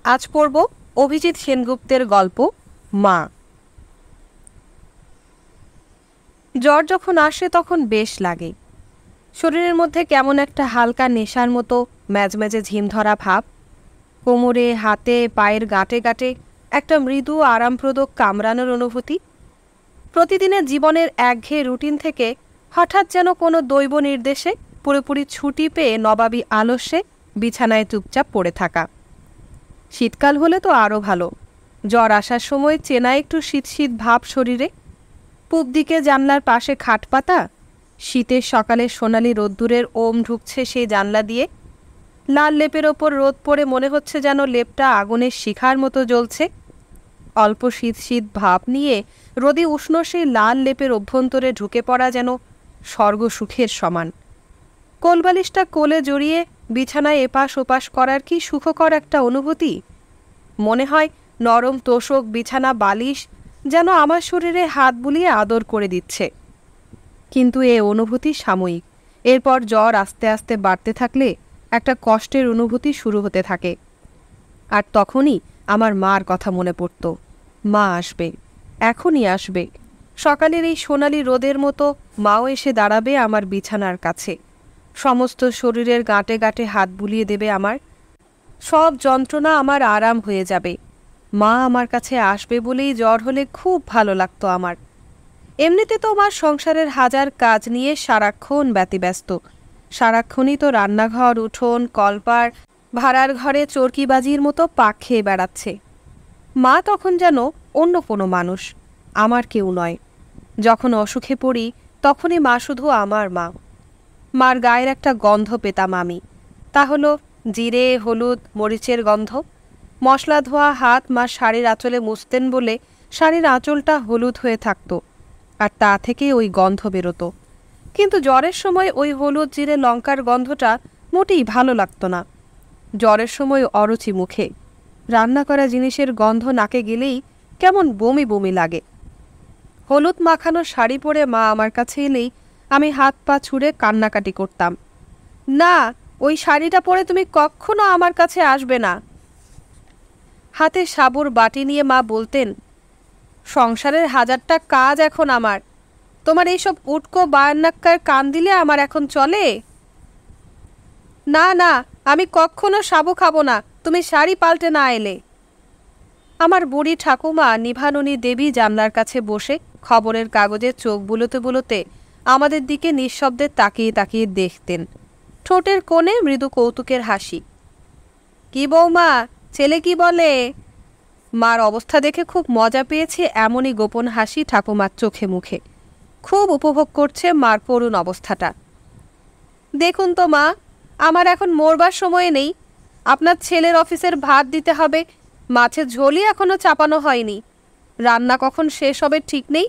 আজ পড়ব অভিজিৎ সেনগুপ্তের গল্প মা। জ্বর যখন আসে তখন বেশ লাগে। শরীরের মধ্যে কেমন একটা হালকা নেশার মতো ম্যাজম্যাজে ঝিম ধরা ভাব। কোমরে, হাতে, পায়ের গাঁটে গাঁটে একটা মৃদু আরামপ্রদ কামড়ানোর অনুভূতি। প্রতিদিনের জীবনের একঘেয়ে রুটিন থেকে হঠাৎ যেন কোনো দৈব নির্দেশে পুরোপুরি ছুটি পেয়ে নবাবী আলস্যে বিছানায় চুপচাপ পড়ে থাকা। শীতকাল হলে তো আরও ভালো। জ্বর আসার সময় চেনা একটু শীত শীত ভাব শরীরে। পূব দিকে জানলার পাশে খাট পাতা, শীতের সকালে সোনালি রোদ্দুরের ওম ঢুকছে সেই জানলা দিয়ে। লাল লেপের ওপর রোদ পড়ে মনে হচ্ছে যেন লেপটা আগুনের শিখার মতো জ্বলছে। অল্প শীত শীত ভাব নিয়ে রোদে উষ্ণ সেই লাল লেপের অভ্যন্তরে ঢুকে পড়া যেন স্বর্গ সুখের সমান। কোলবালিশটা কোলে জড়িয়ে বিছানায় এপাশ ওপাশ করার কি সুখকর একটা অনুভূতি। মনে হয় নরম তোষক, বিছানা, বালিশ যেন আমার শরীরে হাত বুলিয়ে আদর করে দিচ্ছে। কিন্তু এ অনুভূতি সাময়িক। এরপর জ্বর আস্তে আস্তে বাড়তে থাকলে একটা কষ্টের অনুভূতি শুরু হতে থাকে। আর তখনই আমার মার কথা মনে পড়ত। মা আসবে, এখনই আসবে। সকালের এই সোনালি রোদের মতো মাও এসে দাঁড়াবে আমার বিছানার কাছে। সমস্ত শরীরের গাঁটে গাঁটে হাত বুলিয়ে দেবে আমার। সব যন্ত্রণা আমার আরাম হয়ে যাবে। মা আমার কাছে আসবে বলেই জ্বর হলে খুব ভালো লাগতো আমার। এমনিতে তো আমার সংসারের হাজার কাজ নিয়ে সারাক্ষণ ব্যতিব্যস্ত। সারাক্ষণই তো রান্নাঘর, উঠোন, কলপার, ভাড়ার ঘরে চরকিবাজির মতো পাক খেয়ে বেড়াচ্ছে। মা তখন যেন অন্য কোনো মানুষ, আমার কেউ নয়। যখন অসুখে পড়ি তখনই মা শুধু আমার মা। মার গায়ের একটা গন্ধ পেতাম আমি। তা হলো জিরে, হলুদ, মরিচের গন্ধ। মশলা ধোয়া হাত মা শাড়ির আঁচলে মুছতেন বলে শাড়ির আঁচলটা হলুদ হয়ে থাকতো, আর তা থেকে ওই গন্ধ বেরোতো। কিন্তু জ্বরের সময় ওই হলুদ, জিরে, লঙ্কার গন্ধটা মোটেই ভালো লাগতো না। জ্বরের সময় অরুচি মুখে। রান্না করা জিনিসের গন্ধ নাকে গেলেই কেমন বমি বমি লাগে। হলুদ মাখানো শাড়ি পরে মা আমার কাছে এলেই আমি হাত পা ছুঁড়ে কান্নাকাটি করতাম। না, ওই শাড়িটা পরে তুমি কখনো আমার কাছে আসবে না। হাতে সাবুর বাটি নিয়ে মা বলতেন, সংসারের হাজারটা কাজ এখন আমার। তোমার এইসব উটকো বায়ান্নাক্কার কান দিলে আমার এখন চলে? না না, আমি কখনো সাবু খাবো না তুমি শাড়ি পাল্টে না এলে। আমার বুড়ি ঠাকুমা নিভাননী দেবী জানলার কাছে বসে খবরের কাগজে চোখ বুলোতে বুলোতে আমাদের দিকে নিঃশব্দে তাকিয়ে তাকিয়ে দেখতেন। ঠোঁটের কোণে মৃদু কৌতুকের হাসি। কি বৌমা, ছেলে কি বলে? মার অবস্থা দেখে খুব মজা পেয়েছে এমনই গোপন হাসি ঠাকুমার চোখে মুখে। খুব উপভোগ করছে মার করুণ অবস্থাটা। দেখুন তো মা, আমার এখন মরবার সময় নেই। আপনার ছেলের অফিসের ভাত দিতে হবে, মাছের ঝোলই এখনো চাপানো হয়নি। রান্না কখন শেষ হবে ঠিক নেই।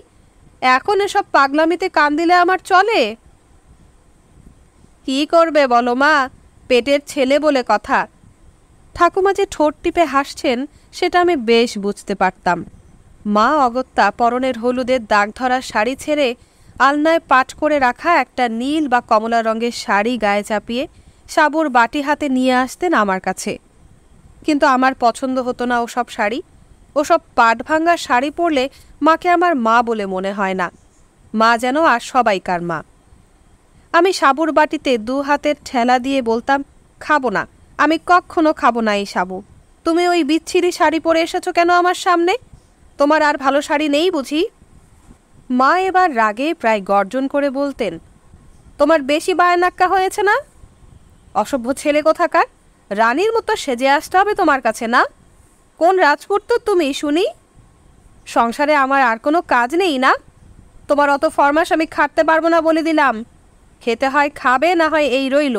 এখন এসব পাগলামিতে কান দিলে আমার চলে? কি করবে বলো মা, পেটের ছেলে বলে কথা। ঠাকুমা যে ঠোঁট টিপে হাসছেন সেটা আমি বেশ বুঝতে পারতাম। মা অগত্যা পরনের হলুদের দাগ ধরা শাড়ি ছেড়ে আলনায় পাট করে রাখা একটা নীল বা কমলা রঙের শাড়ি গায়ে চাপিয়ে সাবুর বাটি হাতে নিয়ে আসতেন আমার কাছে। কিন্তু আমার পছন্দ হতো না ওসব শাড়ি। ওসব পাট ভাঙ্গা শাড়ি পরলে মাকে আমার মা বলে মনে হয় না। মা যেন আর সবাইকার মা। আমি সাবুর বাটিতে দু হাতের ঠেলা দিয়ে বলতাম, খাবো না, আমি কখনো খাবো না এই সাবু। তুমি ওই বিচ্ছিরি শাড়ি পরে এসেছো কেন আমার সামনে? তোমার আর ভালো শাড়ি নেই বুঝি? মা এবার রাগে প্রায় গর্জন করে বলতেন, তোমার বেশি বায়নাক্কা হয়েছে না? অসভ্য ছেলে কোথাকার, রানীর মতো সেজে আসতে হবে তোমার কাছে না? কোন রাজপুত তুমি শুনি? সংসারে আমার আর কোনো কাজ নেই না? তোমার অত ফরমাস আমি খাটতে পারবো না বলে দিলাম। খেতে হয় খাবে, না হয় এই রইল।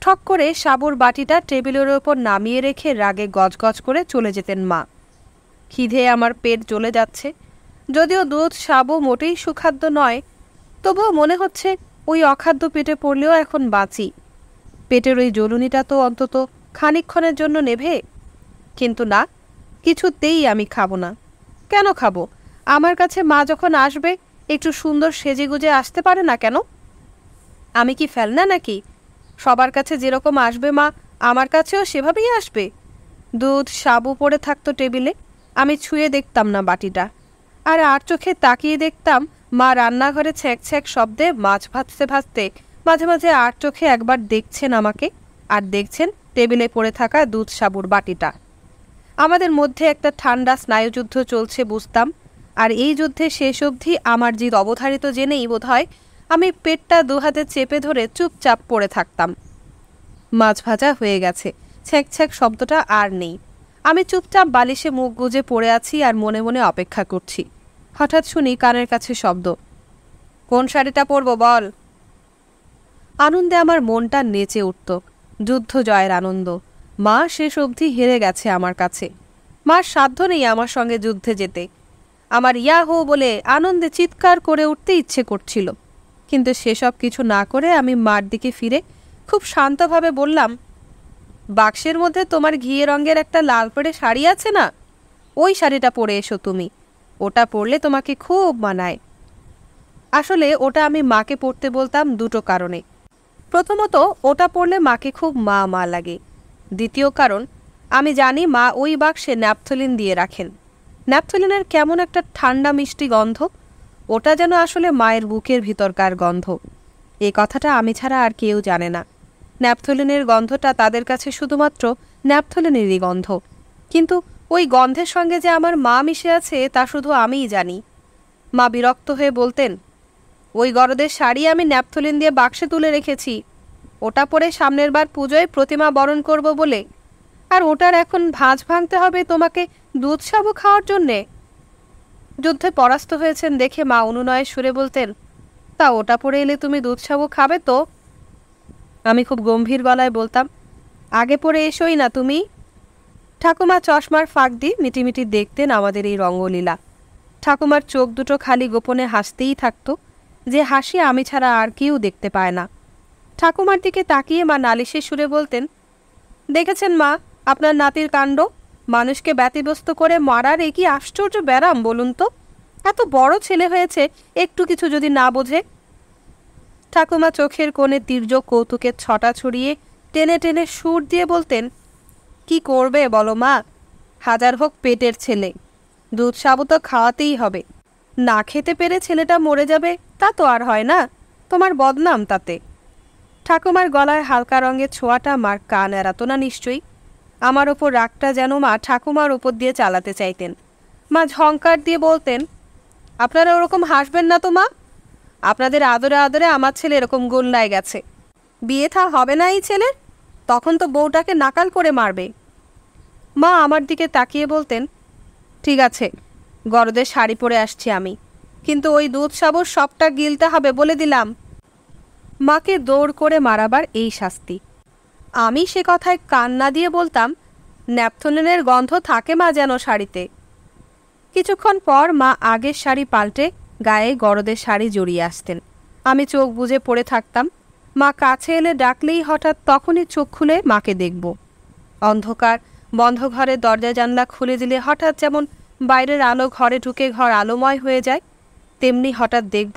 ঠক করে সাবুর বাটিটা টেবিলের ওপর নামিয়ে রেখে রাগে গজগজ করে চলে যেতেন মা। খিদে আমার পেট জ্বলে যাচ্ছে। যদিও দুধ সাবু মোটেই সুখাদ্য নয়, তবুও মনে হচ্ছে ওই অখাদ্য পেটে পড়লেও এখন বাঁচি। পেটের ওই জ্বলুনিটা তো অন্তত খানিকক্ষণের জন্য নেভে। কিন্তু না, কিছুতেই আমি খাবো না। কেন খাবো? আমার কাছে মা যখন আসবে একটু সুন্দর সেজেগুজে আসতে পারে না কেন? আমি কি ফেলনা নাকি? সবার কাছে যেরকম আসবে মা, আমার কাছেও সেভাবেই আসবে। দুধ সাবু পড়ে থাকতো টেবিলে। আমি ছুঁয়ে দেখতাম না বাটিটা, আর চোখে তাকিয়ে দেখতাম মা রান্নাঘরে ছ্যাঁক ছ্যাঁক শব্দে মাছ ভাজতে ভাজতে মাঝে মাঝে চোখে একবার দেখছেন আমাকে, আর দেখছেন টেবিলে পড়ে থাকা দুধ সাবুর বাটিটা। আমাদের মধ্যে একটা ঠান্ডা স্নায়ুযুদ্ধ চলছে বুঝতাম, আর এই যুদ্ধে শেষ অবধি আমার জিদ অবধারিত জেনেই বোধহয় আমি পেটটা দুহাতে চেপে ধরে চুপচাপ পড়ে থাকতাম। মাছ ভাজা হয়ে গেছে, ছ্যাঁক ছ্যাঁক শব্দটা আর নেই। আমি চুপচাপ বালিশে মুখ গুজে পড়ে আছি আর মনে মনে অপেক্ষা করছি। হঠাৎ শুনি কানের কাছে শব্দ, কোন শাড়িটা পরবো বল। আনন্দে আমার মনটা নেচে উঠত, যুদ্ধ জয়ের আনন্দ। মা শেষ অবধি হেরে গেছে আমার কাছে। মার সাধ্য নেই আমার সঙ্গে যুদ্ধে যেতে। আমার ইয়াহো বলে আনন্দে চিৎকার করে উঠতে ইচ্ছে করছিল, কিন্তু সেসব কিছু না করে আমি মার দিকে ফিরে খুব শান্তভাবে বললাম, বাক্সের মধ্যে তোমার ঘিয়ে রঙের একটা লাল পরে শাড়ি আছে না, ওই শাড়িটা পরে এসো তুমি, ওটা পরলে তোমাকে খুব মানায়। আসলে ওটা আমি মাকে পরতে বলতাম দুটো কারণে। প্রথমত, ওটা পরলে মাকে খুব মা মা লাগে। দ্বিতীয় কারণ, আমি জানি মা ওই বাক্সে ন্যাপথলিন দিয়ে রাখেন। ন্যাপথলিনের কেমন একটা ঠান্ডা মিষ্টি গন্ধ, ওটা যেন আসলে মায়ের বুকের ভিতরকার গন্ধ। এই কথাটা আমি ছাড়া আর কেউ জানে না। ন্যাপথলিনের গন্ধটা তাদের কাছে শুধুমাত্র ন্যাপথলিনেরই গন্ধ, কিন্তু ওই গন্ধের সঙ্গে যে আমার মা মিশে আছে তা শুধু আমিই জানি। মা বিরক্ত হয়ে বলতেন, ওই গরদের শাড়ি আমি ন্যাপথলিন দিয়ে বাক্সে তুলে রেখেছি, ওটা পরে সামনের বার পুজোয় প্রতিমা বরণ করব বলে, আর ওটার এখন ভাঁজ ভাঙতে হবে তোমাকে দুধ সাবু খাওয়ার জন্যে। যুদ্ধে পরাস্ত হয়েছেন দেখে মা অনুনয়ের সুরে বলতেন, তা ওটা পরে এলে তুমি দুধ সাবু খাবে তো? আমি খুব গম্ভীর গলায় বলতাম, আগে পরে এসোই না তুমি। ঠাকুমা চশমার ফাঁক দিয়ে মিটিমিটি দেখতেন আমাদের এই রঙ্গলীলা। ঠাকুমার চোখ দুটো খালি গোপনে হাসতেই থাকতো, যে হাসি আমি ছাড়া আর কেউ দেখতে পায় না। ঠাকুমার দিকে তাকিয়ে মা নালিশের সুরে বলতেন, দেখেছেন মা আপনার নাতির কাণ্ড, মানুষকে ব্যতিব্যস্ত করে মারার এ কি আশ্চর্য ব্যারাম বলুন তো। এত বড় ছেলে হয়েছে, একটু কিছু যদি না বোঝে। ঠাকুমা চোখের কোণে তীর্যক কৌতুকের ছটা ছড়িয়ে টেনে টেনে সুর দিয়ে বলতেন, কি করবে বলো মা, হাজার হোক পেটের ছেলে, দুধ সাবু তো খাওয়াতেই হবে। না খেতে পেরে ছেলেটা মরে যাবে তা তো আর হয় না, তোমার বদনাম তাতে। ঠাকুমার গলায় হালকা রঙের ছোঁয়াটা মার কান এড়াতো না নিশ্চয়ই। আমার ওপর রাগটা যেন মা ঠাকুমার ওপর দিয়ে চালাতে চাইতেন। মা ঝংকার দিয়ে বলতেন, আপনারা ওরকম হাসবেন না তো মা, আপনাদের আদরে আদরে আমার ছেলে এরকম গোল্লায় গেছে। বিয়ে থা হবে না এই ছেলের, তখন তো বউটাকে নাকাল করে মারবে। মা আমার দিকে তাকিয়ে বলতেন, ঠিক আছে, গরদের শাড়ি পরে আসছি আমি, কিন্তু ওই দুধ সাবুর সবটা গিলতে হবে বলে দিলাম। মাকে দৌড় করে মারাবার এই শাস্তি। আমি সে কথায় কান না দিয়ে বলতাম, ন্যাপথলিনের গন্ধ থাকে মা যেন শাড়িতে। কিছুক্ষণ পর মা আগের শাড়ি পাল্টে গায়ে গরদের শাড়ি জড়িয়ে আসতেন। আমি চোখ বুজে পড়ে থাকতাম। মা কাছে এলে ডাকলেই হঠাৎ তখনই চোখ খুলে মাকে দেখব। অন্ধকার বন্ধ ঘরের দরজা জানলা খুলে দিলে হঠাৎ যেমন বাইরের আলো ঘরে ঢুকে ঘর আলোময় হয়ে যায়, তেমনি হঠাৎ দেখব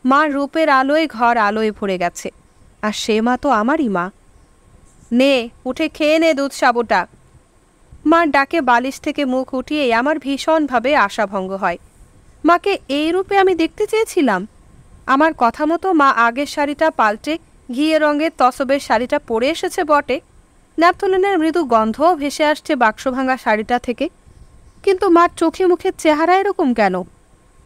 মার রূপের আলোয় ঘর আলোয় ভরে গেছে, আর সে মা তো আমারই মা। নে উঠে খেয়ে নে দুধ সাবুটা। মার ডাকে বালিশ থেকে মুখ উঠিয়ে আমার ভীষণভাবে আশাভঙ্গ হয়। মাকে এই রূপে আমি দেখতে চেয়েছিলাম। আমার কথা মতো মা আগের শাড়িটা পাল্টে ঘিয়ে রঙের তসবের শাড়িটা পরে এসেছে বটে, ন্যাপথলিনের মৃদু গন্ধও ভেসে আসছে বাক্স ভাঙা শাড়িটা থেকে, কিন্তু মার চোখে মুখের চেহারা এরকম কেন?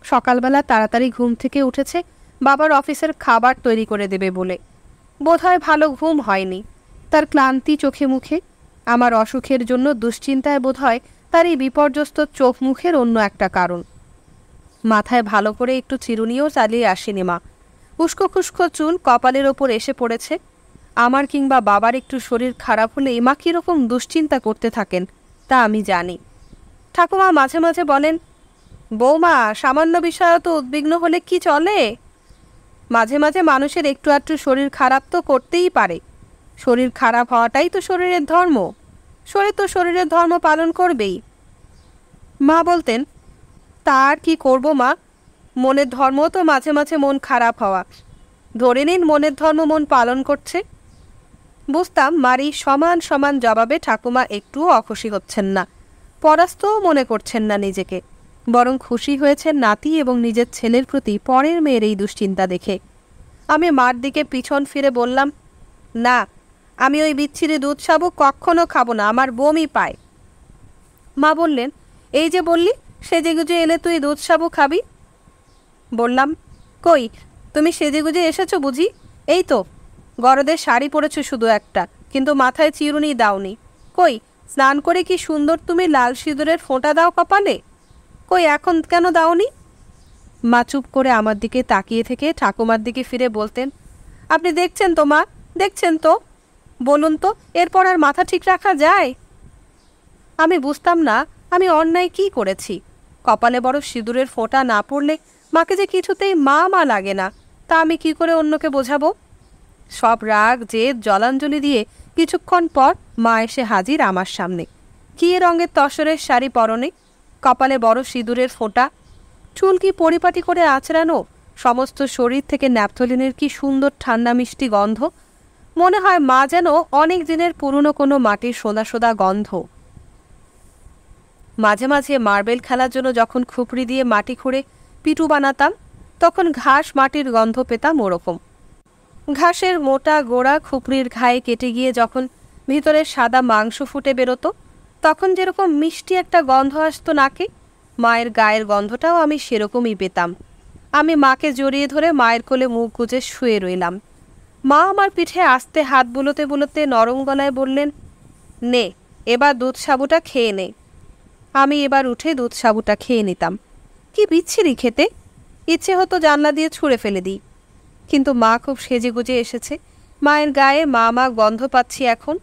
সকালবেলা তাড়াতাড়ি ঘুম থেকে উঠেছে বাবার অফিসের খাবার তৈরি করে দেবে বলে। বোধহয় ভালো ঘুম হয়নি, তার ক্লান্তি চোখে মুখে। আমার অসুখের জন্য দুশ্চিন্তায় বোধহয় তার এই বিপর্যস্ত চোখ মুখের অন্য একটা কারণ। মাথায় ভালো করে একটু চিরুনিও চালিয়ে আসেনি মা। উস্কো খুস্কো চুল কপালের ওপর এসে পড়েছে। আমার কিংবা বাবার একটু শরীর খারাপ হলে মা কীরকম দুশ্চিন্তা করতে থাকেন তা আমি জানি। ঠাকুমা মাঝে মাঝে বলেন, বৌমা সামান্য বিষয়ে তো উদ্বিগ্ন হলে কি চলে? মাঝে মাঝে মানুষের একটু আধটু শরীর খারাপ তো করতেই পারে, শরীর খারাপ হওয়াটাই তো শরীরের ধর্ম, শরীর তো শরীরের ধর্ম পালন করবেই। মা বলতেন, তার কি করব মা, মনের ধর্ম তো মাঝে মাঝে মন খারাপ হওয়া, ধরে নিন মনের ধর্ম মন পালন করছে। বুঝতাম মার এই সমান সমান জবাবে ঠাকুমা একটুও অখুশি হচ্ছেন না, পরাস্তও মনে করছেন না নিজেকে, বরং খুশি হয়েছেন নাতি এবং নিজের ছেলের প্রতি পরের মেয়ের এই দুশ্চিন্তা দেখে। আমি মার দিকে পিছন ফিরে বললাম, না, আমি ওই বিচ্ছিরি দুধ সাবু কখনো খাবো না, আমার বমি পায়। মা বললেন, এই যে বললি সেজেগুজে এলে তুই দুধ সাবু খাবি। বললাম, কই, তুমি সেজেগুজে এসেছো বুঝি? এই তো, গরদের শাড়ি পরেছো শুধু একটা, কিন্তু মাথায় চিরুনি দাওনি। কই, স্নান করে কি সুন্দর তুমি লাল সিঁদুরের ফোঁটা দাও কপালে, কই এখন কেন দাওনি? মা চুপ করে আমার দিকে তাকিয়ে থেকে ঠাকুমার দিকে ফিরে বলতেন, আপনি দেখছেন তো মা, দেখছেন তো, বলুন তো এরপর আর মাথা ঠিক রাখা যায়? আমি বুঝতাম না আমি অন্যায় কি করেছি। কপালে বড় সিঁদুরের ফোঁটা না পড়লে মাকে যে কিছুতেই মা মা লাগে না, তা আমি কি করে অন্যকে বোঝাবো? সব রাগ জেদ জলাঞ্জলি দিয়ে কিছুক্ষণ পর মা এসে হাজির আমার সামনে। কী রঙের তসরের শাড়ি পরনে, কপালে বড় সিঁদুরের ফোঁটা, চুল কি পরিপাটি করে আঁচড়ানো, সমস্ত শরীর থেকে ন্যাপথলিনের কি সুন্দর ঠান্ডা মিষ্টি গন্ধ। মনে হয় মা যেন অনেক দিনের পুরনো কোনো মাটির সোদা সোদা গন্ধ। মাঝে মাঝে মার্বেল খেলার জন্য যখন খুপড়ি দিয়ে মাটি খুঁড়ে পিটু বানাতাম, তখন ঘাস মাটির গন্ধ পেতাম ওরকম। ঘাসের মোটা গোড়া খুপড়ির ঘায়ে কেটে গিয়ে যখন ভিতরে সাদা মাংস ফুটে বেরোতো, তখন যেরকম মিষ্টি একটা গন্ধ আসতো নাকে, মায়ের গায়ের গন্ধটাও আমি সেরকমই পেতাম। আমি মাকে জড়িয়ে ধরে মায়ের কোলে মুখ গুজে শুয়ে রইলাম। মা আমার পিঠে আস্তে হাত বুলোতে বুলোতে নরম গলায় বললেন, নে এবার দুধ সাবুটা খেয়ে নে। আমি এবার উঠে দুধ সাবুটা খেয়ে নিতাম। কি বিচ্ছিরি খেতে, ইচ্ছে হতো জানলা দিয়ে ছুঁড়ে ফেলে দিই। কিন্তু মা খুব সেজে গুজে এসেছে, মায়ের গায়ে মা মা গন্ধ পাচ্ছি এখন।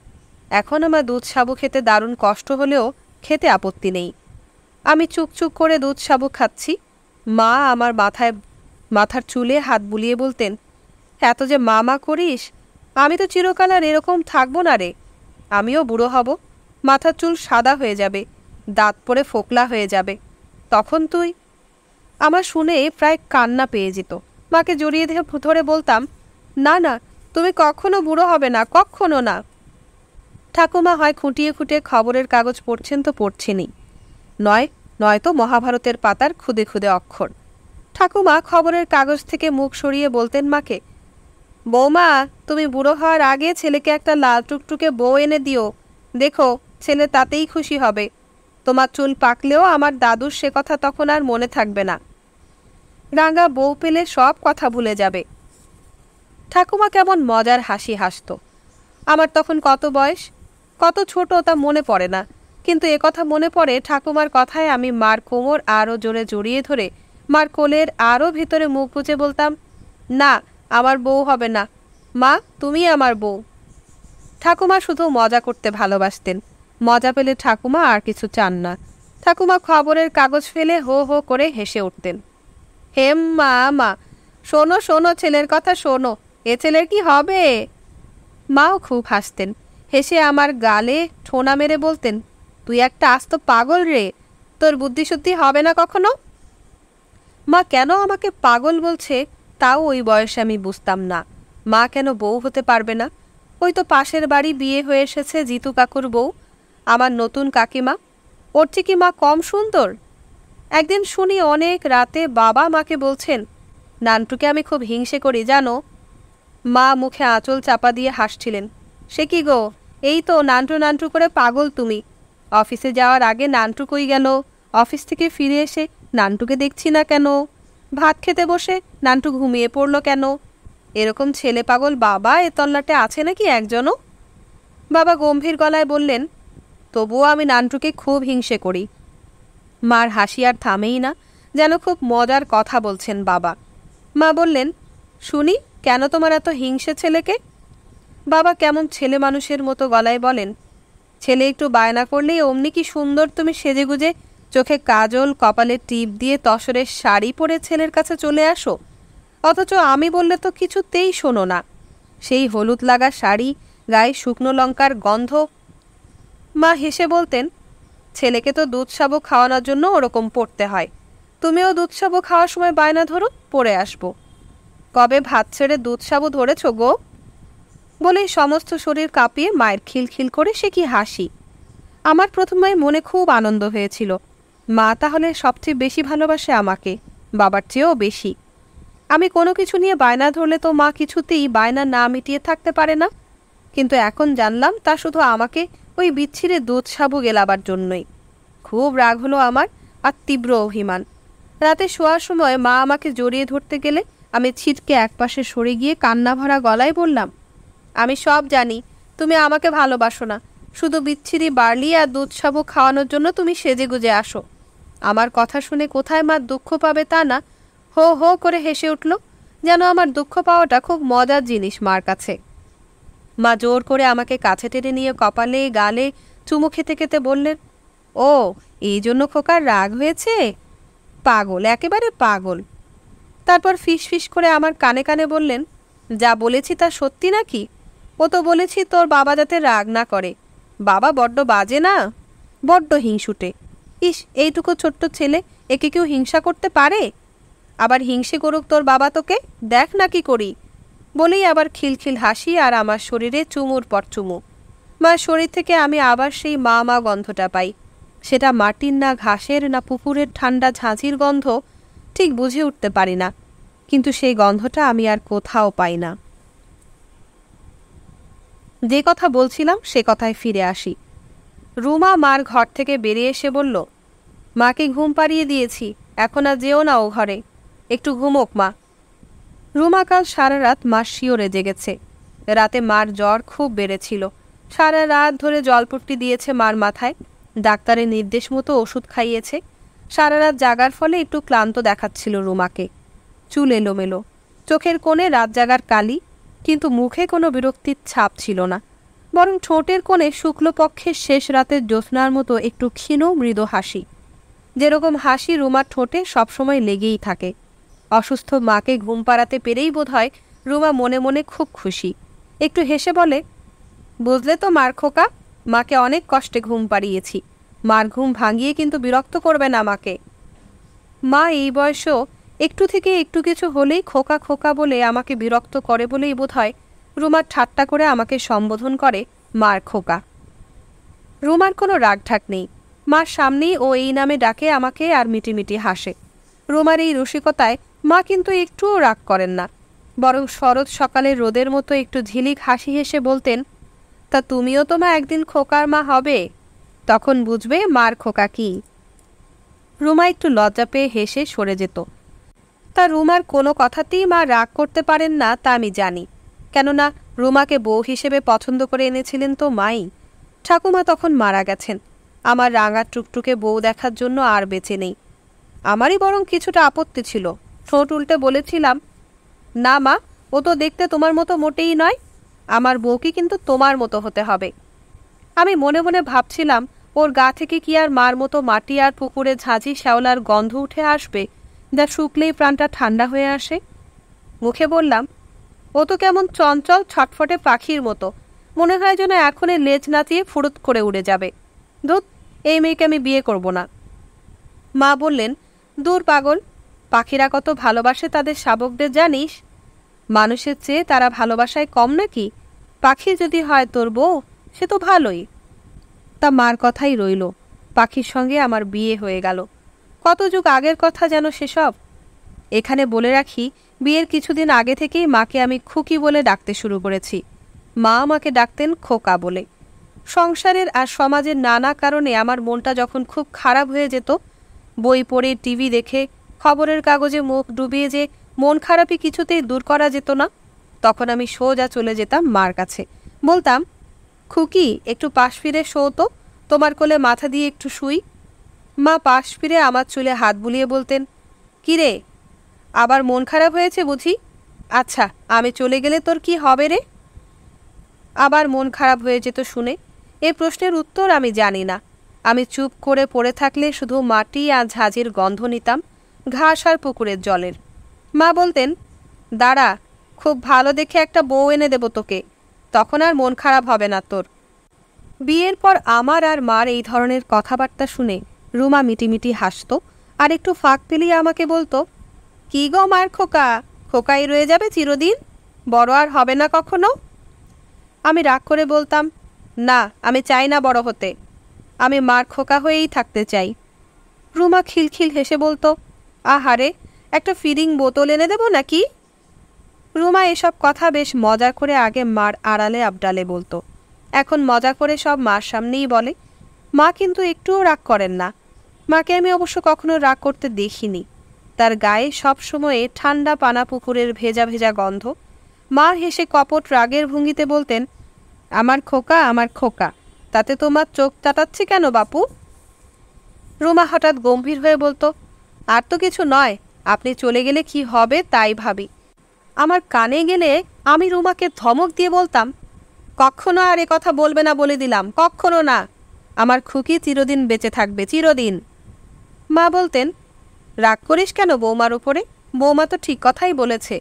এখন আমার দুধ সাবু খেতে দারুণ কষ্ট হলেও খেতে আপত্তি নেই। আমি চুপচুপ করে দুধ সাবু খাচ্ছি। মা আমার মাথার চুলে হাত বুলিয়ে বলতেন, এত যে মা মা করিস, আমি তো চিরকাল আর এরকম থাকবো না রে। আমিও বুড়ো হব, মাথার চুল সাদা হয়ে যাবে, দাঁত পড়ে ফোকলা হয়ে যাবে, তখন তুই। আমার শুনে প্রায় কান্না পেয়ে যেত। মাকে জড়িয়ে ধরে বলতাম, না না, তুমি কখনো বুড়ো হবে না, কখনো না। ঠাকুমা হয় খুঁটিয়ে খুঁটিয়ে খবরের কাগজ পড়ছেন তো পড়ছেনই, নয়তো মহাভারতের পাতার খুদে খুদে অক্ষর। ঠাকুমা খবরের কাগজ থেকে মুখ সরিয়ে বলতেন মাকে, বৌমা, তুমি বুড়ো হওয়ার আগে ছেলেকে একটা লাল টুকটুকে বউ এনে দিও, দেখো ছেলে তাতেই খুশি হবে। তোমার চুল পাকলেও আমার দাদুর সে কথা তখন আর মনে থাকবে না, রাঙা বউ পেলে সব কথা ভুলে যাবে। ঠাকুমা কেমন মজার হাসি হাসত। আমার তখন কত বয়স, কত ছোট তা মনে পড়ে না, কিন্তু একথা মনে পড়ে ঠাকুমার কথায় আমি মার কোমর আরও জোরে জড়িয়ে ধরে মার কোলের আরও ভিতরে মুখ গুজে বলতাম, না, আমার বউ হবে না, মা তুমি আমার বউ। ঠাকুমা শুধু মজা করতে ভালোবাসতেন, মজা পেলে ঠাকুমা আর কিছু চান না। ঠাকুমা খবরের কাগজ ফেলে হো হো করে হেসে উঠতেন, হেম মা মা, শোনো শোনো ছেলের কথা শোনো, এ ছেলের কি হবে? মাও খুব হাসতেন, হেসে আমার গালে ঠোনা মেরে বলতেন, তুই একটা আস্ত পাগল রে, তোর বুদ্ধিশুদ্ধি হবে না কখনো। মা কেন আমাকে পাগল বলছে তাও ওই বয়সে আমি বুঝতাম না। মা কেন বউ হতে পারবে না? ওই তো পাশের বাড়ি বিয়ে হয়ে এসেছে জিতু কাকুর বউ, আমার নতুন কাকিমা, ওর থেকে মা কম সুন্দর? একদিন শুনি অনেক রাতে বাবা মাকে বলছেন, নান্টুকে আমি খুব হিংসে করি জানো। মা মুখে আঁচল চাপা দিয়ে হাসছিলেন, সে কি গো, এই তো নান্টু নান্টু করে পাগল তুমি। অফিসে যাওয়ার আগে নান্টু কই গেল, অফিস থেকে ফিরে এসে নান্টুকে দেখছি না কেন, ভাত খেতে বসে নান্টু ঘুমিয়ে পড়ল কেন? এরকম ছেলে পাগল বাবা এ তল্লাটে আছে নাকি একজনও? বাবা গম্ভীর গলায় বললেন, তবুও আমি নান্টুকে খুব হিংসে করি। মার হাসি আর থামেই না, যেন খুব মজার কথা বলছেন বাবা। মা বললেন, শুনি কেন তোমার এত হিংসে ছেলেকে? বাবা কেমন ছেলে মানুষের মতো গলায় বলেন, ছেলে একটু বায়না করলেই অমনি কি সুন্দর তুমি সেজেগুজে চোখে কাজল কপালে টিপ দিয়ে তসরের শাড়ি পরে ছেলের কাছে চলে আসো, অথচ আমি বললে তো কিছুতেই শোনো না। সেই হলুদ লাগা শাড়ি, গায়ে শুকনো লঙ্কার গন্ধ। মা হেসে বলতেন, ছেলেকে তো দুধ সাবু খাওয়ানোর জন্য ওরকম পড়তে হয়, তুমিও দুধ সাবু খাওয়ার সময় বায়না ধরো, পড়ে আসবো। কবে ভাত ছেড়ে দুধ সাবু ধরেছ গো? বলেই সমস্ত শরীর কাঁপিয়ে মায়ের খিলখিল করে সে কি হাসি। আমার প্রথমে মনে খুব আনন্দ হয়েছিল, মা তাহলে সবচেয়ে বেশি ভালোবাসে আমাকে, বাবার চেয়েও বেশি। আমি কোনো কিছু নিয়ে বায়না ধরলে তো মা কিছুতেই বায়না না মিটিয়ে থাকতে পারে না, কিন্তু এখন জানলাম তা শুধু আমাকে ওই বিচ্ছিরে দুধ সাবু গেলাবার জন্যই। খুব রাগ হলো আমার, আর তীব্র অভিমান। রাতে শোয়ার সময় মা আমাকে জড়িয়ে ধরতে গেলে আমি ছিটকে একপাশে সরে গিয়ে কান্না ভরা গলায় বললাম, আমি সব জানি তুমি আমাকে ভালোবাসো না, শুধু বিচ্ছিরি বার্লি আর দুধ সাবু খাওয়ানোর জন্য তুমি সেজেগুজে আসো। আমার কথা শুনে কোথায় মা দুঃখ পাবে তা না, হো হো করে হেসে উঠল, যেন আমার দুঃখ পাওয়াটা খুব মজার জিনিস মার কাছে। মা জোর করে আমাকে কাছে টেনে নিয়ে কপালে গালে চুমু খেতে খেতে বললেন, ও এই জন্য খোকার রাগ হয়েছে? পাগল, একেবারে পাগল। তারপর ফিস ফিস করে আমার কানে কানে বললেন, যা বলেছি তা সত্যি নাকি? ও তো বলেছি তোর বাবা যাতে রাগ না করে। বাবা বড্ড বাজে না, বড্ড হিংসুটে। ইস, এইটুকু ছোট্ট ছেলে, একে কেউ হিংসা করতে পারে? আবার হিংসে করুক তোর বাবা, তোকে দেখ না কি করি। বলেই আবার খিলখিল হাসি আর আমার শরীরে চুমুর পর চুমু। মার শরীর থেকে আমি আবার সেই মা মা গন্ধটা পাই। সেটা মাটির না ঘাসের না পুকুরের ঠান্ডা ঝাঁঝির গন্ধ, ঠিক বুঝে উঠতে পারি না, কিন্তু সেই গন্ধটা আমি আর কোথাও পাই না। যে কথা বলছিলাম সে কথায় ফিরে আসি। রুমা মার ঘর থেকে বেরিয়ে এসে বলল, মাকে ঘুম পাড়িয়ে দিয়েছি, এখন আর যেও না ও ঘরে, একটু ঘুমোক মা। রুমা কাল সারা রাত মার শিওরে জেগেছে। রাতে মার জ্বর খুব বেড়েছিল। সারা রাত ধরে জলপট্টি দিয়েছে মার মাথায়, ডাক্তারের নির্দেশ মতো ওষুধ খাইয়েছে। সারা রাত জাগার ফলে একটু ক্লান্ত দেখাচ্ছিল রুমাকে। চুল এলোমেলো, চোখের কোণে রাত জাগার কালি, কিন্তু মুখে কোনো বিরক্তির ছাপ ছিল না, বরং ঠোঁটের কোণে শুক্লপক্ষের শেষ রাতের জ্যোৎস্নার মতো একটু ক্ষীণ মৃদু হাসি। যেরকম হাসি রুমার ঠোঁটে সবসময় লেগেই থাকে। অসুস্থ মাকে ঘুম পাড়াতে পেরেই বোধহয় রুমা মনে মনে খুব খুশি। একটু হেসে বলে, বুঝলে তো মার খোকা, মাকে অনেক কষ্টে ঘুম পাড়িয়েছি, মার ঘুম ভাঙিয়ে কিন্তু বিরক্ত করবে না আমাকে। মা এই বয়সেও একটু থেকে একটু কিছু হলেই খোকা খোকা বলে আমাকে বিরক্ত করে বলেই বোধহয় রুমার ঠাট্টা করে আমাকে সম্বোধন করে মার খোকা। রুমার কোনো রাগঢাক নেই, মার সামনেই ও এই নামে ডাকে আমাকে আর মিটিমিটি হাসে। রুমার এই রসিকতায় মা কিন্তু একটুও রাগ করেন না, বরং শরৎ সকালের রোদের মতো একটু ঝিলিক হাসি হেসে বলতেন, তা তুমিও তো মা একদিন খোকার মা হবে, তখন বুঝবে মার খোকা কি। রুমা একটু লজ্জা পেয়ে হেসে সরে যেত। তা রুমার কোনো কথাতেই মা রাগ করতে পারেন না তা আমি জানি, কেননা রুমাকে বউ হিসেবে পছন্দ করে এনেছিলেন তো মাই। ঠাকুমা তখন মারা গেছেন, আমার রাঙা টুকটুকে বউ দেখার জন্য আর বেঁচে নেই। আমারই বরং কিছুটা আপত্তি ছিল, ঠোঁট উল্টে বলেছিলাম, না মা, ও তো দেখতে তোমার মতো মোটেই নয়, আমার বউকে কিন্তু তোমার মতো হতে হবে। আমি মনে মনে ভাবছিলাম, ওর গা থেকে কি আর মার মতো মাটি আর পুকুরে ঝাঁঝি শ্যাওলার গন্ধ উঠে আসবে, যা শুকলেই প্রাণটা ঠান্ডা হয়ে আসে। মুখে বললাম, ও তো কেমন চঞ্চল ছটফটে পাখির মতো, মনে হয় যেন এখনই লেজ নাচিয়ে ফুরুত করে উড়ে যাবে। ধুৎ, এই মেয়েকে আমি বিয়ে করব না। মা বললেন, দূর পাগল, পাখিরা কত ভালোবাসে তাদের শাবকদের জানিস? মানুষের চেয়ে তারা ভালোবাসায় কম নাকি? পাখি যদি হয় তোর বউ, সে তো ভালোই। তা মার কথাই রইল, পাখির সঙ্গে আমার বিয়ে হয়ে গেল। কত যুগ আগের কথা যেন সেসব। এখানে বলে রাখি, বিয়ের কিছুদিন আগে থেকেই মাকে আমি খুকি বলে ডাকতে শুরু করেছি। মা আমাকে ডাকতেন খোকা বলে। সংসারের আর সমাজের নানা কারণে আমার মনটা যখন খুব খারাপ হয়ে যেত, বই পড়ে টিভি দেখে খবরের কাগজে মুখ ডুবিয়ে যে মন খারাপই কিছুতেই দূর করা যেত না, তখন আমি সোজা চলে যেতাম মার কাছে। বলতাম, খুকি একটু পাশ ফিরে শো তো, তোমার কোলে মাথা দিয়ে একটু শুই। মা পাশ ফিরে আমার চুলে হাত বুলিয়ে বলতেন, কিরে, আবার মন খারাপ হয়েছে বুঝি? আচ্ছা, আমি চলে গেলে তোর কি হবে রে? আবার মন খারাপ হয়ে যেত শুনে। এ প্রশ্নের উত্তর আমি জানি না। আমি চুপ করে পড়ে থাকলে শুধু মাটি আর ঝাঁঝির গন্ধ নিতাম, ঘাস আর পুকুরের জলের। মা বলতেন, দাঁড়া, খুব ভালো দেখে একটা বউ এনে দেব তোকে, তখন আর মন খারাপ হবে না তোর। বিয়ের পর আমার আর মার এই ধরনের কথাবার্তা শুনে রুমা মিটিমিটি হাসত, আর একটু ফাঁক পেলেই আমাকে বলতো, কি গো মার খোকা, খোকাই রয়ে যাবে চিরদিন, বড় আর হবে না কখনো। আমি রাগ করে বলতাম, না, আমি চাই না বড় হতে, আমি মার খোকা হয়েই থাকতে চাই। রুমা খিলখিল হেসে বলতো, আহারে, একটা ফিডিং বোতল এনে দেবো নাকি? রুমা এসব কথা বেশ মজা করে আগে মার আড়ালে আবডালে বলতো, এখন মজা করে সব মার সামনেই বলে। মা কিন্তু একটুও রাগ করেন না। মাকে আমি অবশ্য কখনো রাগ করতে দেখিনি। তার গায়ে সব সময়ে ঠান্ডা পানা পুকুরের ভেজা ভেজা গন্ধ। মা হেসে কপট রাগের ভঙ্গিতে বলতেন, আমার খোকা, আমার খোকা, তাতে তোমার চোখ চাটাচ্ছে কেন বাপু? রুমা হঠাৎ গম্ভীর হয়ে বলতো, আর তো কিছু নয়, আপনি চলে গেলে কি হবে তাই ভাবি। আমার কানে গেলে আমি রুমাকে ধমক দিয়ে বলতাম, কখনো আর এ কথা বলবে না বলে দিলাম, কখনো না। আমার খুকি চিরদিন বেঁচে থাকবে, চিরদিন। মা বলতেন, রাগ করিস কেন বৌমার উপরে? বৌমা তো ঠিক কথাই বলেছে।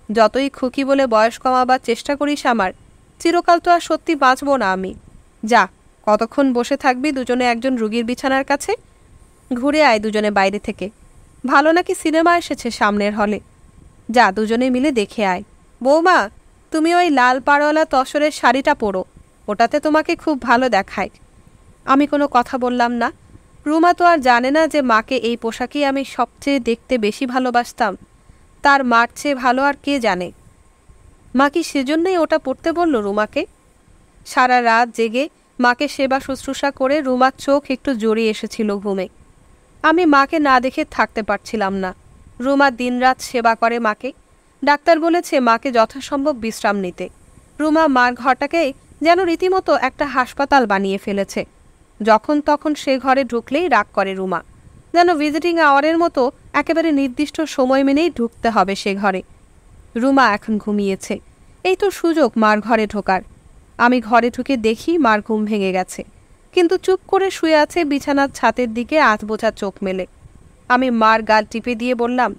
যতই খুকি বলে বয়স কমাবার চেষ্টা করিস আমার, চিরকাল তো আর সত্যি বাঁচব না আমি। যা, কতক্ষণ বসে থাকবি দুজনে একজন রুগীর বিছানার কাছে? ঘুরে আয় দুজনে বাইরে থেকে। ভালো নাকি সিনেমা এসেছে সামনের হলে, যা দুজনে মিলে দেখে আয়। বৌমা, তুমি ওই লাল পাড়ওয়ালা তসরের শাড়িটা পরো, ওটাতে তোমাকে খুব ভালো দেখায়। আমি কোনো কথা বললাম না। রুমা তো আর জানে না যে মাকে এই পোশাকেই আমি সবচেয়ে দেখতে বেশি ভালোবাসতাম। তার মার চেয়ে ভালো আর কে জানে। মা কি সেজন্যই ওটা পড়তে বলল রুমাকে? সারা রাত জেগে মাকে সেবা শুশ্রূষা করে রুমার চোখ একটু জড়িয়ে এসেছিল ঘুমে। আমি মাকে না দেখে থাকতে পারছিলাম না। রুমা দিনরাত সেবা করে মাকে। ডাক্তার বলেছে মাকে যথাসম্ভব বিশ্রাম নিতে। রুমা মার ঘরটাকে যেন রীতিমতো একটা হাসপাতাল বানিয়ে ফেলেছে। যখন তখন সে ঘরে ঢুকলেই রাগ করে রুমা, যেন ভিজিটিং আওয়ারের মতো একেবারে নির্দিষ্ট সময় মেনেই ঢুকতে হবে সে ঘরে। রুমা এখন ঘুমিয়েছে, এই তো সুযোগ মার ঘরে ঢোকার। আমি ঘরে ঢুকে দেখি মার ঘুম ভেঙে গেছে, কিন্তু চুপ করে শুয়ে আছে বিছানার ছাতের দিকে আধ বোঝা চোখ মেলে। আমি মার গাল টিপে দিয়ে বললাম,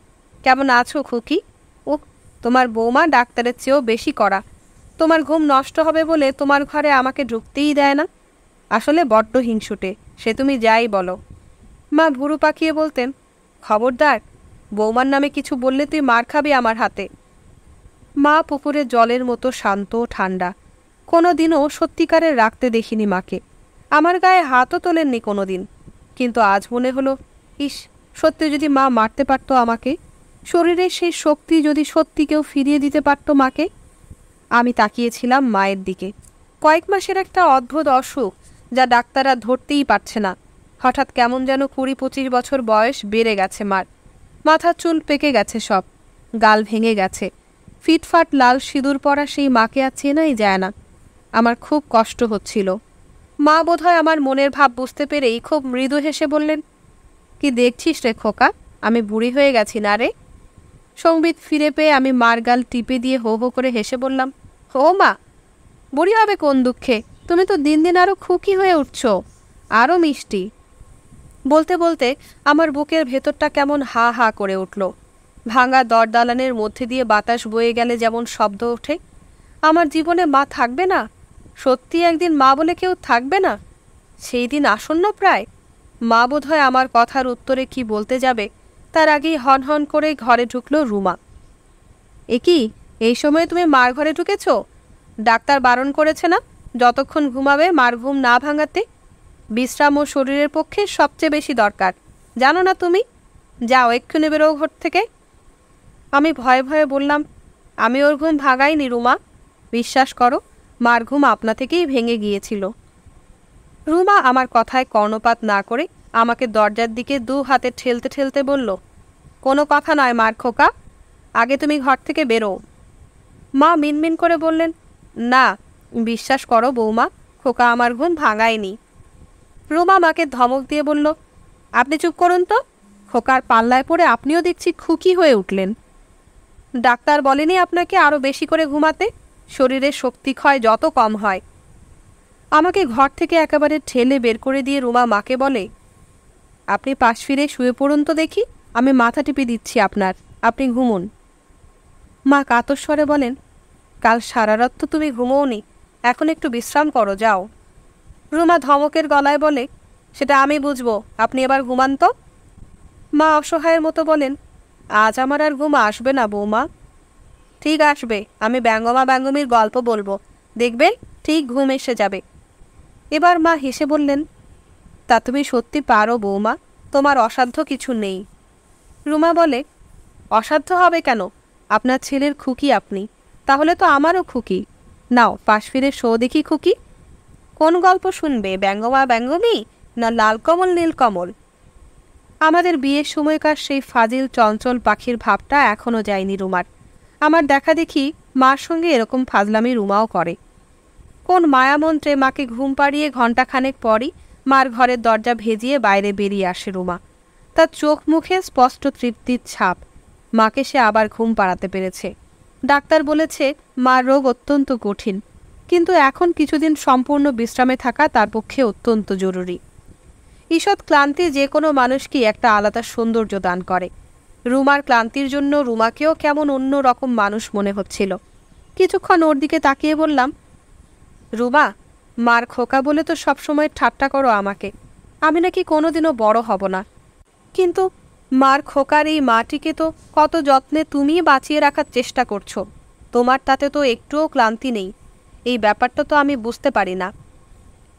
কেমন আছো খুকি? ও, তোমার বৌমা ডাক্তারের চেয়েও বেশি কড়া। তোমার ঘুম নষ্ট হবে বলে তোমার ঘরে আমাকে ঢুকতেই দেয় না। আসলে বড্ড হিংসুটে, সে তুমি যাই বলো। মা ভুরু পাকিয়ে বলতেন, খবরদার, বৌমার নামে কিছু বললে তুই মার খাবি আমার হাতে। মা পুকুরে জলের মতো শান্ত ঠান্ডা। কোনো দিনও সত্যিকারের রাখতে দেখিনি মাকে। আমার গায়ে হাতও তোলেননি কোনো দিন। কিন্তু আজ মনে হলো, ইস, সত্যি যদি মা মারতে পারতো আমাকে, শরীরের সেই শক্তি যদি সত্যি কেউ ফিরিয়ে দিতে পারতো মাকে। আমি তাকিয়েছিলাম মায়ের দিকে। কয়েক মাসের একটা অদ্ভুত অসুখ, যা ডাক্তাররা ধরতেই পারছে না। হঠাৎ কেমন যেন 20-25 বছর বয়স বেড়ে গেছে মার। মাথার চুল পেকে গেছে সব, গাল ভেঙে গেছে। ফিটফাট লাল সিঁদুর পরা সেই মাকে আর চেনাই যায় না। আমার খুব কষ্ট হচ্ছিল। মা বোধহয় আমার মনের ভাব বুঝতে পেরেই খুব মৃদু হেসে বললেন, কি দেখছিস রে খোকা, আমি বুড়ি হয়ে গেছি না রে? সংবিত ফিরে পেয়ে আমি মার গাল টিপে দিয়ে হো হো করে হেসে বললাম, ও মা, বুড়ি হবে কোন দুঃখে? তুমি তো দিন দিন আরো খুকি হয়ে উঠছ, আরও মিষ্টি। বলতে বলতে আমার বুকের ভেতরটা কেমন হা হা করে উঠল। ভাঙা দরদালানের মধ্যে দিয়ে বাতাস বয়ে গেলে যেমন শব্দ ওঠে। আমার জীবনে মা থাকবে না? সত্যি একদিন মা বলে কেউ থাকবে না? সেই দিন আসন্ন প্রায়। মা বোধহয় আমার কথার উত্তরে কি বলতে যাবে তার আগেই হন হন করে ঘরে ঢুকল রুমা। এ কি, এই সময়ে তুমি মার ঘরে ঢুকেছ? ডাক্তার বারণ করেছে না যতক্ষণ ঘুমাবে মার ঘুম না ভাঙাতে? বিশ্রাম ও শরীরের পক্ষে সবচেয়ে বেশি দরকার, জানো না তুমি? যাও, এক্ষুনি বেরো ঘর থেকে। আমি ভয়ে ভয়ে বললাম, আমি ওর ঘুম ভাগাইনি রুমা, বিশ্বাস করো, মার ঘুম আপনা থেকেই ভেঙে গিয়েছিল। রুমা আমার কথায় কর্ণপাত না করে আমাকে দরজার দিকে 2 হাতে ঠেলতে ঠেলতে বলল, কোনো কথা নয় মার খোকা, আগে তুমি ঘর থেকে বেরো। মা মিনমিন করে বললেন, না, বিশ্বাস করো বৌমা, খোকা আমার ঘুম ভাঙায়নি। রুমা মাকে ধমক দিয়ে বলল, আপনি চুপ করুন তো, খোকার পাল্লায় পড়ে আপনিও দেখছি খুকি হয়ে উঠলেন। ডাক্তার বলেনি আপনাকে আরও বেশি করে ঘুমাতে? শরীরের শক্তি ক্ষয় যত কম হয়। আমাকে ঘর থেকে একেবারে ঠেলে বের করে দিয়ে রুমা মাকে বলে, আপনি পাশ ফিরে শুয়ে পড়ুন তো দেখি, আমি মাথা টিপে দিচ্ছি আপনার, আপনি ঘুমুন। মা কাতর স্বরে বলেন, কাল সারা রাত তো তুমি ঘুমোওনি, এখন একটু বিশ্রাম করো, যাও। রুমা ধমকের গলায় বলে, সেটা আমি বুঝবো, আপনি এবার ঘুমান তো। মা অসহায়ের মতো বলেন, আজ আমার আর ঘুম আসবে না বৌমা। ঠিক আসবে, আমি ব্যঙ্গমা ব্যঙ্গমীর গল্প বলবো, দেখবে ঠিক ঘুম এসে যাবে। এবার মা হেসে বললেন, তা তুমি সত্যি পারো বৌমা, তোমার অসাধ্য কিছু নেই। রুমা বলে, অসাধ্য হবে কেন? আপনার ছেলের খুকি আপনি, তাহলে তো আমারও খুকি। নাও পাশ ফিরে শো দেখি খুকি। কোন গল্প শুনবে, ব্যঙ্গমা ব্যঙ্গমী না লালকমল নীলকমল? আমাদের বিয়ের সময়কার সেই ফাজিল চঞ্চল পাখির ভাবটা এখনও যায়নি রুমার। আমার দেখা দেখি মার সঙ্গে এরকম ফাজলামি রুমাও করে। কোন মায়ামন্ত্রে মাকে ঘুম পাড়িয়ে ঘণ্টাখানেক পরই মার ঘরের দরজা ভেজিয়ে বাইরে বেরিয়ে আসে রুমা। তার চোখ মুখে স্পষ্ট তৃপ্তির ছাপ। মাকে সে আবার ঘুম পাড়াতে পেরেছে। ডাক্তার বলেছে মার রোগ অত্যন্ত কঠিন, কিন্তু এখন কিছুদিন সম্পূর্ণ বিশ্রামে থাকা তার পক্ষে অত্যন্ত জরুরি। ঈষৎ ক্লান্তি যে কোনো মানুষকেই একটা আলাদা সৌন্দর্য দান করে। রুমার ক্লান্তির জন্য রুমাকেও কেমন অন্য রকম মানুষ মনে হচ্ছিল। কিছুক্ষণ ওর দিকে তাকিয়ে বললাম, রুমা, মার খোকা বলে তো সবসময় ঠাট্টা করো আমাকে, আমি নাকি কোনোদিনও বড় হব না। কিন্তু মার খোকার এই মাটিকে তো কত যত্নে তুমিই বাঁচিয়ে রাখার চেষ্টা করছো, তোমার তাতে তো একটুও ক্লান্তি নেই। এই ব্যাপারটা তো আমি বুঝতে পারি না।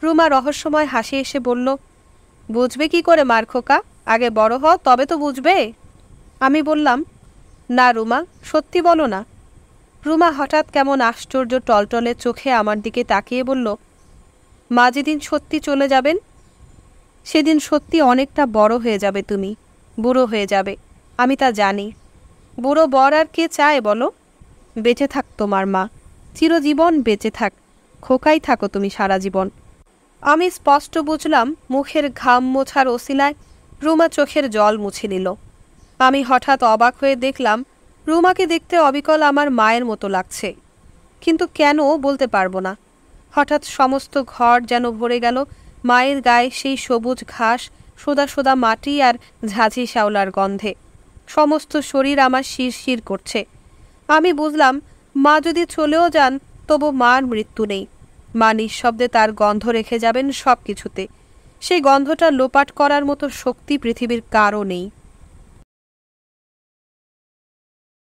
রুমা রহস্যময় হাসি এসে বলল, বুঝবে কি করে মার খোকা, আগে বড় হও তবে তো বুঝবে। আমি বললাম, না রুমা, সত্যি বলো না। রুমা হঠাৎ কেমন আশ্চর্য টলটলে চোখে আমার দিকে তাকিয়ে বলল, মা যেদিন সত্যি চলে যাবেন সেদিন সত্যি অনেকটা বড় হয়ে যাবে তুমি, বুড়ো হয়ে যাবে, আমি তা জানি। বুড়ো বর আর কে চায় বলো? বেঁচে থাক তোমার মা, চিরজীবন বেঁচে থাক, খোকাই থাকো তুমি সারা জীবন। আমি স্পষ্ট বুঝলাম মুখের ঘাম মোছার ওসিলায় রুমা চোখের জল মুছে নিল। আমি হঠাৎ অবাক হয়ে দেখলাম রুমাকে দেখতে অবিকল আমার মায়ের মতো লাগছে, কিন্তু কেন বলতে পারবো না। হঠাৎ সমস্ত ঘর যেন ভরে গেল মায়ের গায়ে সেই সবুজ ঘাস, সোদা সোদা মাটি আর ঝাঁঝি শ্যাওলার গন্ধে। সমস্ত শরীর আমার শিরশির করছে। আমি বুঝলাম মা যদি চলেও যান তবু মার মৃত্যু নেই। মা নিঃশব্দে তার গন্ধ রেখে যাবেন সব কিছুতে। সেই গন্ধটা লোপাট করার মতো শক্তি পৃথিবীর কারও নেই।